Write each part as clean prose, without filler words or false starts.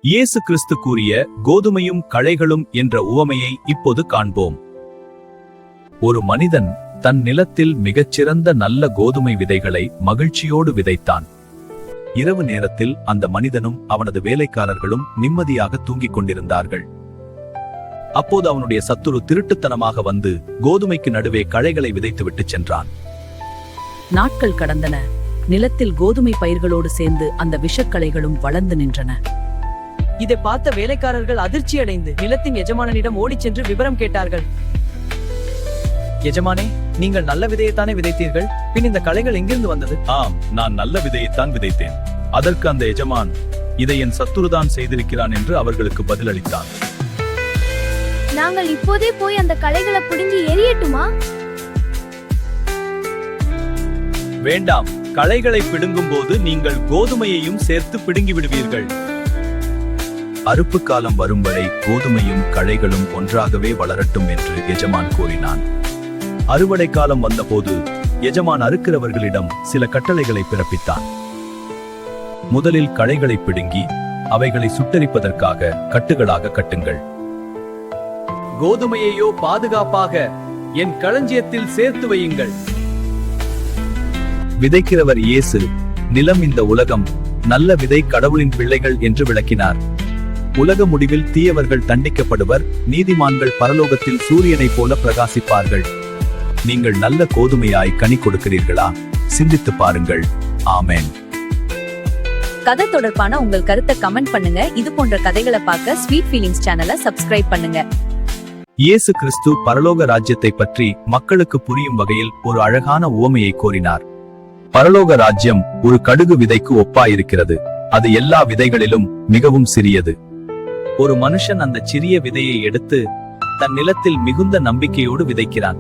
இயேசு கிறிஸ்து கூறிய கோதுமையும் களைகளும் என்ற உவமையை இப்போது காண்போம். ஒரு மனிதன் தன் நிலத்தில் மிகச்சிறந்த நல்ல கோதுமை விதைகளை மகிழ்ச்சியோடு விதைத்தான். இரவு நேரத்தில் அந்த மனிதனும் அவனது வேலைக்காரர்களும் நிம்மதியாக தூங்கிக் கொண்டிருந்தார்கள். அப்போது அவனுடைய சத்துரு திருட்டுத்தனமாக வந்து கோதுமைக்கு நடுவே களைகளை விதைத்துவிட்டு சென்றான். நாட்கள் கடந்தன. நிலத்தில் கோதுமை பயிர்களோடு சேர்ந்து அந்த விஷக்களைகளும் வளர்ந்து நின்றன. இதை பார்த்த வேலைக்காரர்கள் அதிர்ச்சி அடைந்து நிலத்தின் எஜமானனிடம் ஓடிச் சென்று விவரம் கேட்டார்கள். எஜமானே, நீங்கள் நல்ல விதையைத்தானே விதைத்தீர்கள், பின் இந்த களைகள் எங்கிருந்து வந்தது? ஆம், நான் நல்ல விதையைத்தான் விதைத்தேன். அதற்கு அந்த எஜமான், இதை என் சத்துருதான் செய்திருக்கிறான் என்று அவர்களுக்கு பதிலளித்தான். நாங்கள் இப்போதே போய் அந்த களைகளை பிடுங்கி எரியட்டுமா? வேண்டாம், களைகளை பிடுங்கும் போது நீங்கள் கோதுமையையும் சேர்த்து பிடுங்கி விடுவீர்கள். அறுப்பு காலம் வரும் வரை கோதுமையும் களைகளும் ஒன்றாகவே வளரட்டும் என்று எஜமான் கூறினான். அறுவடை காலம் வந்தபோது எஜமான் அறுக்கிறவர்களிடம் சில கட்டளைகளை பிறப்பித்தான். முதலில் களைகளை பிடுங்கி அவைகளை சுட்டரிப்பதற்காக கட்டுகளாக கட்டுங்கள். கோதுமையையோ பாதுகாப்பாக என் களஞ்சியத்தில் சேர்த்து வையுங்கள். விதைக்கிறவர் இயேசு, நிலம் இந்த உலகம், நல்ல விதை கடவுளின் பிள்ளைகள் என்று விளக்கினார். உலக முடிவில் தீயவர்கள் தண்டிக்கப்படுவர், நீதிமான்கள் பரலோகத்தில் சூரியனைப் போல பிரகாசிப்பார்கள். நீங்கள் நல்ல கோதுமையாய் கனி கொடுக்கிறீர்களா? சிந்தித்து பாருங்கள். ஆமென். கதை தொடர்பான உங்கள் கருத்தை கமெண்ட் பண்ணுங்க. இது போன்ற கதைகளை பார்க்க ஸ்வீட் ஃபீலிங்ஸ் சேனலை சப்ஸ்கிரைப் பண்ணுங்க. இயேசு கிறிஸ்து பரலோக ராஜ்யத்தை பற்றி மக்களுக்கு புரியும் வகையில் ஒரு அழகான உவமையை கூறினார். பரலோக ராஜ்யம் ஒரு கடுகு விதைக்கு ஒப்பாயிருக்கிறது. அது எல்லா விதைகளிலும் மிகவும் சிறியது. ஒரு மனுஷன் அந்த சிறிய விதையை எடுத்து தன் நிலத்தில் மிகுந்த நம்பிக்கையோடு விதைக்கிறான்.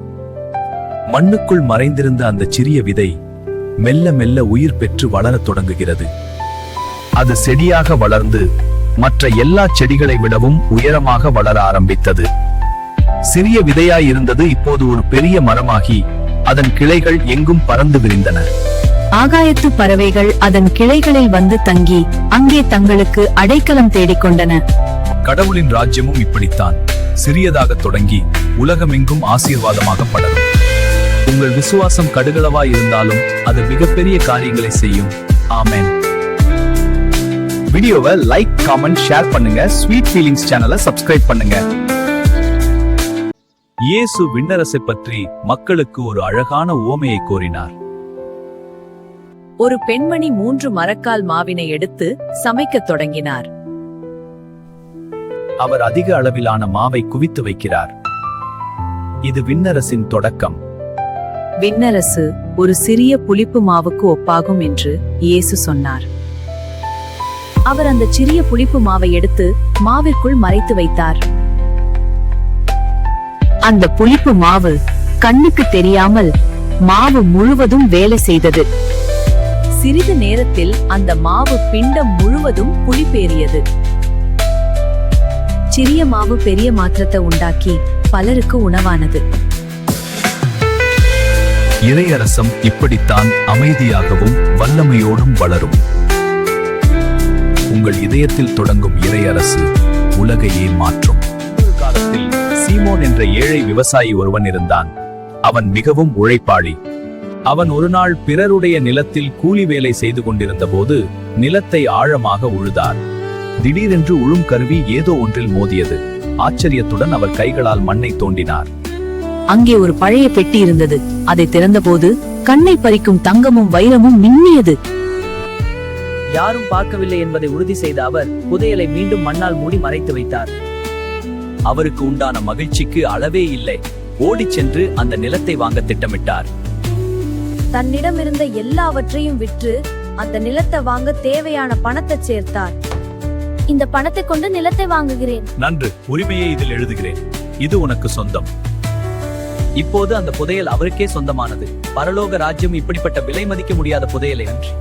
மண்ணுக்குள் மறைந்திருந்த அந்த சிறிய விதை மெல்ல மெல்ல உயிர் பெற்று வளரத் தொடங்குகிறது. அது செடியாக வளர்ந்து மற்ற எல்லா செடிகளை விடவும் உயரமாக வளர ஆரம்பித்தது. சிறிய விதையாய் இருந்தது இப்போது ஒரு பெரிய மரமாகி அதன் கிளைகள் எங்கும் பறந்து விரிந்தன. ஆகாயத்து பறவைகள் அதன் கிளைகளில் வந்து தங்கி அங்கே தங்களுக்கு அடைக்கலம் தேடிக்கொண்டன. கடவுளின் ராஜ்யமும் இப்படித்தான், சிறியதாக தொடங்கி உலகமெங்கும் ஆசீர்வாதமாக படரும். உங்கள் விசுவாசம் கடுகளவாய் இருந்தாலும் அது மிகப்பெரிய காரியங்களை செய்யும். ஆமென். வீடியோவை லைக், காமெண்ட், ஷேர் பண்ணுங்க. ஸ்வீட் ஃபீலிங்ஸ் சேனலை சப்ஸ்கிரைப் பண்ணுங்க. இயேசு விண்ணரசை பற்றி மக்களுக்கு ஒரு அழகான உவமையை கூறினார். ஒரு பெண்மணி 3 மரக்கால் மாவினை எடுத்து சமைக்கத் தொடங்கினார். அவர் அதிக அளவிலான மாவை குவித்து வைக்கிறார். இது விண்ணரசின் தொடக்கம். விண்ணரசு ஒரு சிறிய புளிப்பு மாவுக்கு ஒப்பாகும் என்று இயேசு சொன்னார். அவர் அந்த சிறிய புளிப்பு மாவை எடுத்து மாவிற்குள் மறைத்து வைத்தார். அந்த புளிப்பு மாவு கண்ணுக்கு தெரியாமல் மாவு முழுவதும் வேலை செய்தது. சிறிது நேரத்தில் அந்த மாவு பிண்டம் முழுவதும் புளிப்பேறியது. சிறிய மாவு பெரிய மாற்றத்தை உண்டாக்கி பலருக்கு உணவானது. இறையரசம் இப்படித்தான் அமைதியாகவும் வல்லமையோடும் வளரும். உங்கள் இதயத்தில் தொடங்கும் இறையரசு உலகையே மாற்றும். ஒரு காலத்தில் சீமோன் என்ற ஏழை விவசாயி ஒருவன் இருந்தான். அவன் மிகவும் உழைப்பாளி. அவன் ஒரு நாள் பிறருடைய நிலத்தில் கூலி வேலை செய்து கொண்டிருந்த போது நிலத்தை ஆழமாக உழுதார். திடீரென்று உழும் கருவி ஏதோ ஒன்றில் மோதியது. ஆச்சரியத்துடன் அவர் கைகளால் மண்ணை தோண்டினார். அங்கே ஒரு பழைய பெட்டி இருந்தது. அதை திறந்தபோது கண்ணை பறிக்கும் தங்கமும் வைரமும் மின்னியது. யாரும் பார்க்கவில்லை என்பதை உறுதி செய்த அவர் புதையலை மீண்டும் மண்ணால் மூடி மறைத்து வைத்தார். அவருக்கு உண்டான மகிழ்ச்சிக்கு அளவே இல்லை. ஓடிச் சென்று அந்த நிலத்தை வாங்க திட்டமிட்டார். தன்னிடம் இருந்த எல்லாவற்றையும் விற்று அந்த நிலத்தை வாங்க தேவையான பணத்தை சேர்த்தார். இந்த பணத்தை கொண்டு நிலத்தை வாங்குகிறேன். நன்று, உரிமையை இதில் எழுதுகிறேன். இது உனக்கு சொந்தம். இப்போது அந்த புதையல் அவருக்கே சொந்தமானது. பரலோக ராஜ்யம் இப்படிப்பட்ட விலை மதிக்க முடியாத புதையலை அன்றி.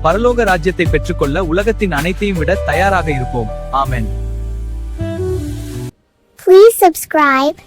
பரலோக ராஜ்யத்தை பெற்றுக்கொள்ள உலகத்தின் அனைத்தையும் விட தயாராக இருப்போம். ஆமென். Please subscribe